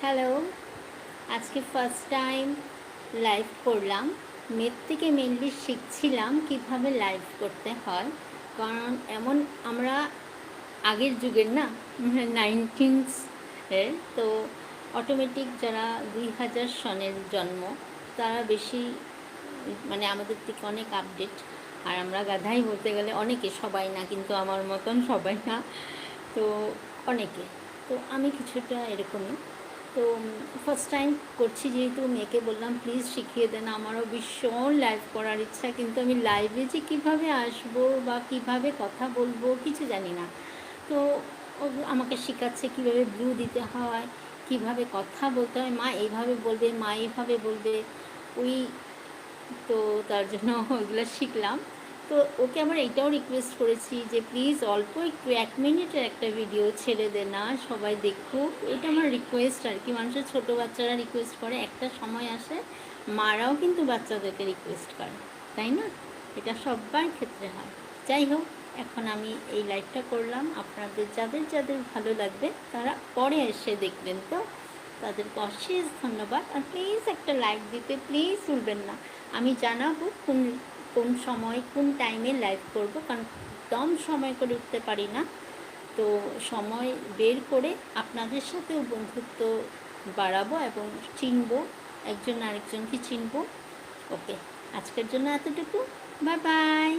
Hello, আজকে first time live করলাম। মেয়ের থেকে মেনলি শিখছিলাম কিভাবে লাইভ করতে হয়। কারণ এমন আমরা আগের যুগের না, 19s এর তো অটোমেটিক যারা 2000 সনের জন্ম তারা বেশি মানে আমাদের থেকে অনেক আপডেট। আর আমরা গাধাই বলতে গেলে, অনেকে, সবাই না কিন্তু আমার মতন সবাই না, তো অনেকে। তো আমি কিছুটা এরকমই। তো ফার্স্ট টাইম করছি যেহেতু, মেয়েকে বললাম প্লিজ শিখিয়ে দেন, আমারও ভীষণ লাইভ করার ইচ্ছা, কিন্তু আমি লাইভে যে কীভাবে আসবো বা কীভাবে কথা বলবো কিছু জানি না। তো ও আমাকে শেখাচ্ছে কীভাবে ব্লু দিতে হয়, কীভাবে কথা বলতে হয়, মা এইভাবে বলবে, মা এইভাবে বলবে, ওই তো তার জন্য ওইগুলো শিখলাম। তো ওকে আমার এইটাও রিকোয়েস্ট করেছি যে প্লিজ অল্প একটু 1 মিনিটের একটা ভিডিও ছেড়ে দে না, সবাই দেখুক। এটা আমার রিকোয়েস্ট আর কি। মানুষের ছোটো বাচ্চারা রিকোয়েস্ট করে, একটা সময় আসে মারাও কিন্তু বাচ্চাদেরকে রিকোয়েস্ট করে, তাই না? এটা সবার ক্ষেত্রে হয়। যাই হোক, এখন আমি এই লাইভটা করলাম, আপনাদের যাদের যাদের ভালো লাগবে তারা পরে এসে দেখবেন। তো তাদেরকে অশেষ ধন্যবাদ। আর প্লিজ একটা লাইক দিতে প্লিজ ভুলবেন না। আমি জানাবো কোন কোন সময় কোন টাইমে লাইভ করব, কারণ একদম সময় করে উঠতে পারি না। তো সময় বের করে আপনাদের সাথেও বন্ধুত্ব বাড়াবো এবং চিনবো, একজন আরেকজনকে চিনবো। ওকে, আজকের জন্য এতটুকু। Bye bye.